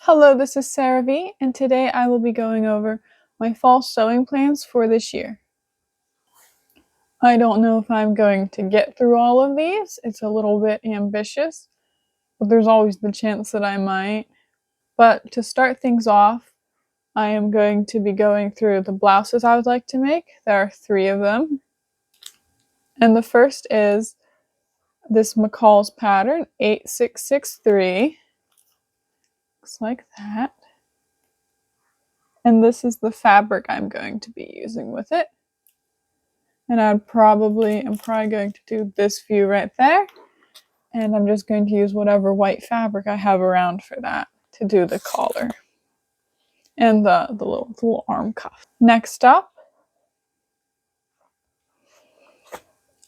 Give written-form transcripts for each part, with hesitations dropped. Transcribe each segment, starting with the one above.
Hello, this is Sarah V, and today I will be going over my fall sewing plans for this year. I don't know if I'm going to get through all of these. It's a little bit ambitious, but there's always the chance that I might. But to start things off, I am going to be going through the blouses I would like to make. There are 3 of them. And the first is this McCall's pattern, 8663. Looks like that. And this is the fabric I'm going to be using with it. And I'm probably going to do this view right there. And I'm just going to use whatever white fabric I have around for that to do the collar and the little arm cuff. Next up,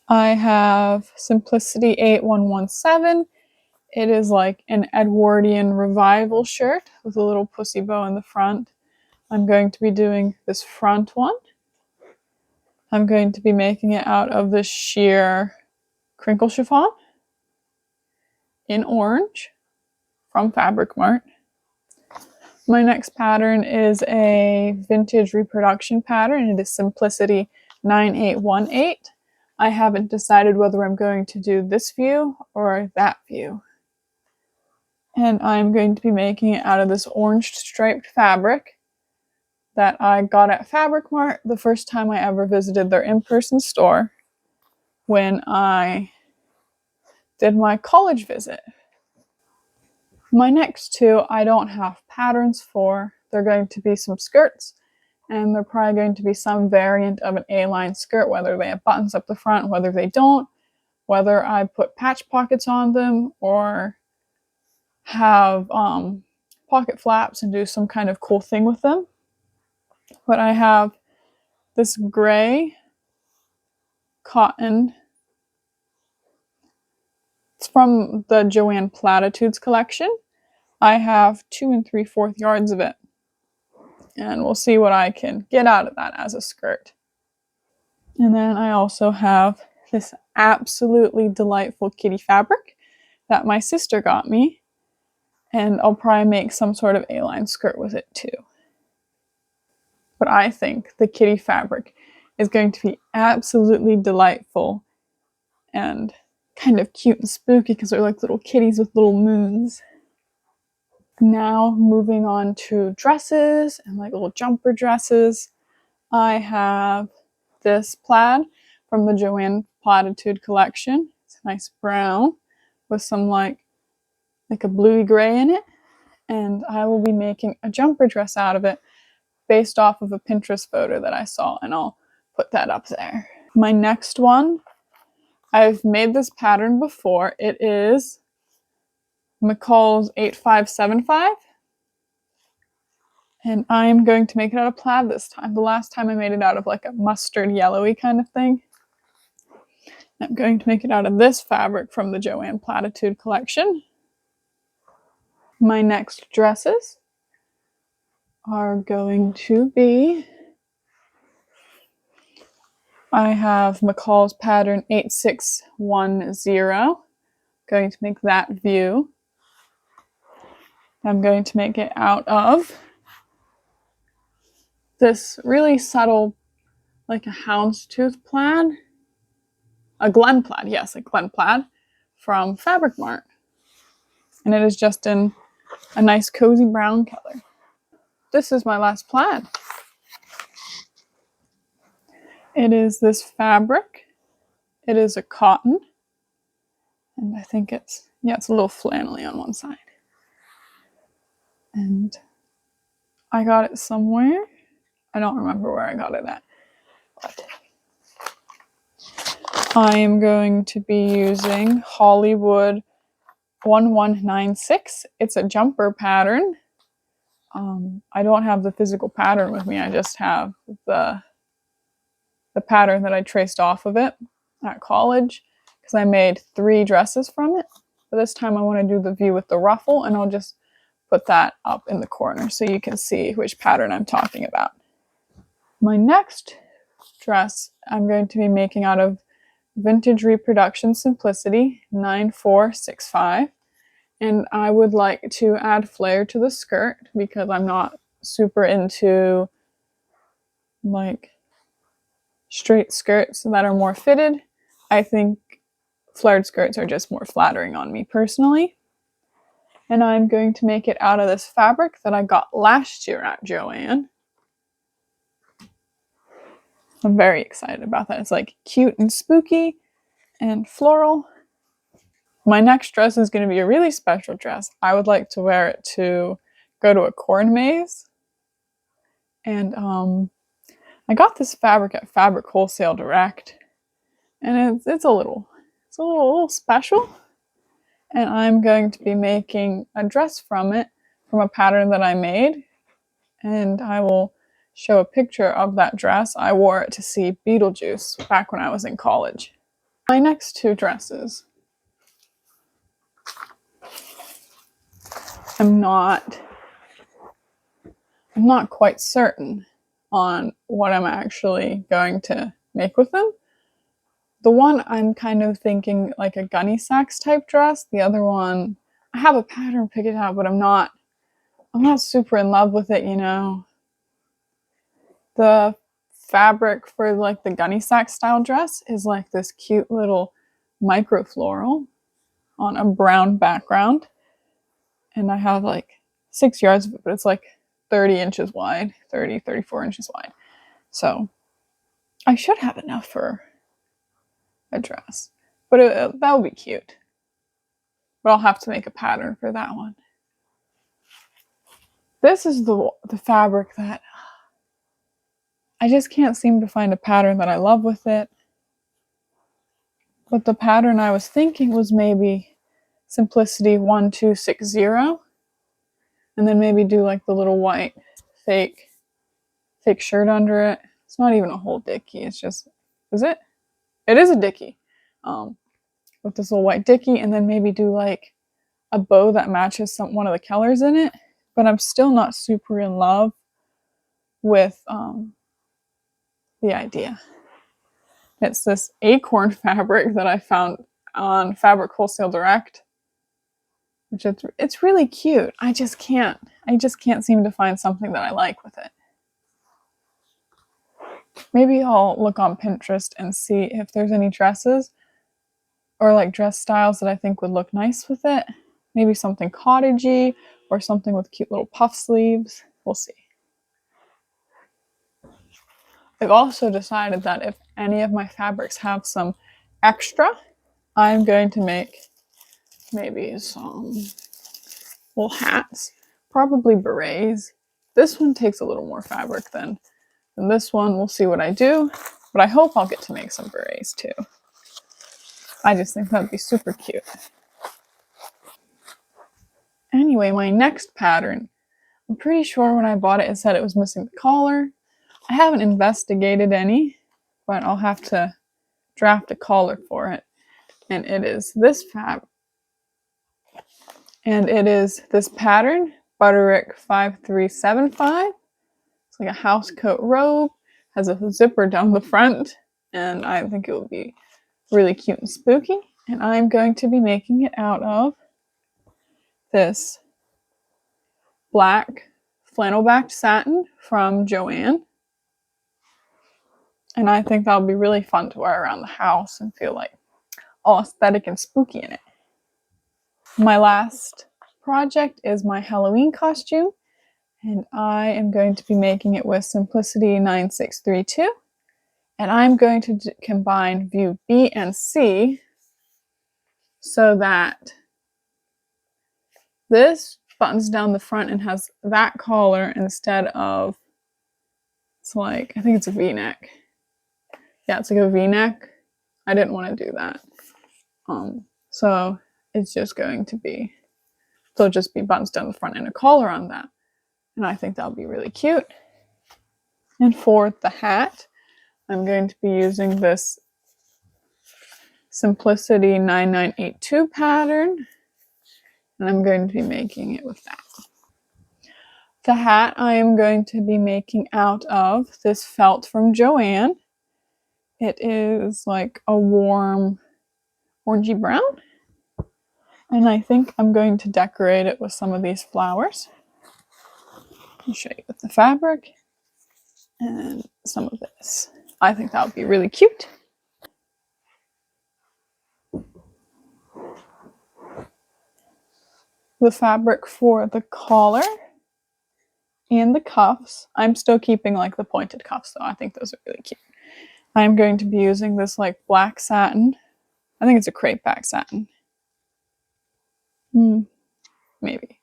I have Simplicity 8117. It is like an Edwardian revival shirt with a little pussy bow in the front. I'm going to be doing this front one. I'm going to be making it out of this sheer crinkle chiffon in orange from Fabric Mart. My next pattern is a vintage reproduction pattern. It is Simplicity 9818. I haven't decided whether I'm going to do this view or that view. And I'm going to be making it out of this orange striped fabric that I got at Fabric Mart the first time I ever visited their in-person store when I did my college visit. My next 2 I don't have patterns for. They're going to be some skirts, and they're probably going to be some variant of an A-line skirt, whether they have buttons up the front, whether they don't, whether I put patch pockets on them or have pocket flaps and do some kind of cool thing with them. But I have this gray cotton. It's from the Joanne Platitudes collection. I have 2 3/4 yards of it. And we'll see what I can get out of that as a skirt. And then I also have this absolutely delightful kitty fabric that my sister got me. And I'll probably make some sort of A-line skirt with it too. But I think the kitty fabric is going to be absolutely delightful and kind of cute and spooky because they're like little kitties with little moons. Now moving on to dresses and like little jumper dresses. I have this plaid from the Joanne Platitude collection. It's a nice brown with some like a bluey gray in it. And I will be making a jumper dress out of it based off of a Pinterest photo that I saw, and I'll put that up there. My next one, I've made this pattern before. It is McCall's 8575. And I'm going to make it out of plaid this time. The last time I made it out of like a mustard yellowy kind of thing. I'm going to make it out of this fabric from the Joanne Platitude collection. My next dresses are going to be, I have McCall's pattern 8610. Going to make that view. I'm going to make it out of this really subtle, like a houndstooth plaid. A Glen plaid, yes, a Glen plaid from Fabric Mart. And it is just in a nice cozy brown color. This is my last plaid. It is this fabric. It is a cotton. And I think it's a little flannelly on one side. And I got it somewhere. I don't remember where I got it at. But I am going to be using Hollywood 1196. It's a jumper pattern. I don't have the physical pattern with me. I just have the pattern that I traced off of it at college because I made 3 dresses from it. But this time I want to do the view with the ruffle, and I'll just put that up in the corner so you can see which pattern I'm talking about. My next dress I'm going to be making out of Vintage Reproduction Simplicity 9465. And I would like to add flare to the skirt because I'm not super into like straight skirts that are more fitted. I think flared skirts are just more flattering on me personally. And I'm going to make it out of this fabric that I got last year at Joann. I'm very excited about that. It's like cute and spooky and floral. My next dress is going to be a really special dress. I would like to wear it to go to a corn maze. And I got this fabric at Fabric Wholesale Direct. And it's a little special. And I'm going to be making a dress from it, from a pattern that I made. And I will show a picture of that dress. I wore it to see Beetlejuice back when I was in college. My next two dresses, I'm not quite certain on what I'm actually going to make with them. The one I'm kind of thinking like a gunny sacks type dress. The other one, I have a pattern picked out, but I'm not super in love with it, you know. The fabric for like the gunny sack style dress is like this cute little micro floral on a brown background. And I have like 6 yards of it, but it's like 30 inches wide, 34 inches wide. So I should have enough for a dress, but that would be cute. But I'll have to make a pattern for that one. This is the fabric that I just can't seem to find a pattern that I love with it. But the pattern I was thinking was maybe Simplicity 1260, and then maybe do like the little white fake shirt under it. It's not even a whole dickie. It's just, is it? It is a dickie. With this little white dickie, and then maybe do like a bow that matches one of the colors in it. But I'm still not super in love with the idea. It's this acorn fabric that I found on Fabric Wholesale Direct, which it's really cute. I just can't seem to find something that I like with it. Maybe I'll look on Pinterest and see if there's any dresses or like dress styles that I think would look nice with it. Maybe something cottagey or something with cute little puff sleeves. We'll see. I've also decided that if any of my fabrics have some extra, I'm going to make maybe some little hats, probably berets. This one takes a little more fabric than this one. We'll see what I do, but I hope I'll get to make some berets too. I just think that'd be super cute. Anyway, my next pattern, I'm pretty sure when I bought it, it said it was missing the collar. I haven't investigated any, but I'll have to draft a collar for it. And it is this fabric. And it is this pattern, Butterick 5375. It's like a house coat robe, has a zipper down the front, and I think it will be really cute and spooky. And I'm going to be making it out of this black flannel backed satin from Joann. And I think that'll be really fun to wear around the house and feel like all aesthetic and spooky in it. My last project is my Halloween costume, and I am going to be making it with Simplicity 9632. And I'm going to combine view B and C so that this buttons down the front and has that collar instead of, it's like, I think it's a V-neck. Yeah, it's like a V-neck. I didn't want to do that. So it's just going to be, there'll just be buttons down the front and a collar on that. And I think that'll be really cute. And for the hat, I'm going to be using this Simplicity 9982 pattern. And I'm going to be making it with that. The hat I am going to be making out of this felt from Joann. It is like a warm orangey brown. And I think I'm going to decorate it with some of these flowers. I'll show you with the fabric and some of this. I think that would be really cute. The fabric for the collar and the cuffs, I'm still keeping like the pointed cuffs though. I think those are really cute. I'm going to be using this like black satin. I think it's a crepe back satin. Maybe.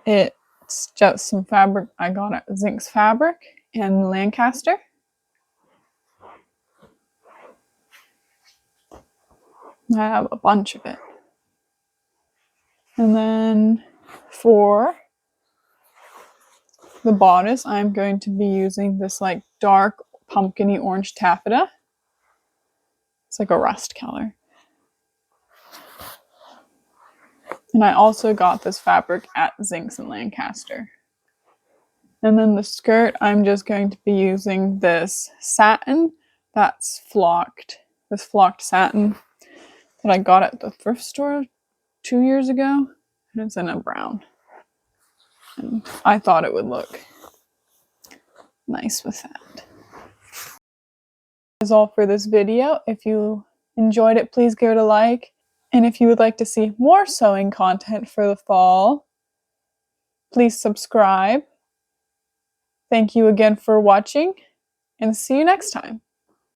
It's just some fabric I got at Zink's Fabric in Lancaster. I have a bunch of it. And then for the bodice, I'm going to be using this like dark pumpkin-y orange taffeta. It's like a rust color. And I also got this fabric at Zink's in Lancaster. And then the skirt, I'm just going to be using this satin that's flocked. This flocked satin that I got at the thrift store 2 years ago. And it's in a brown. And I thought it would look nice with that. That's all for this video. If you enjoyed it, please give it a like. And if you would like to see more sewing content for the fall, please subscribe. Thank you again for watching, and see you next time.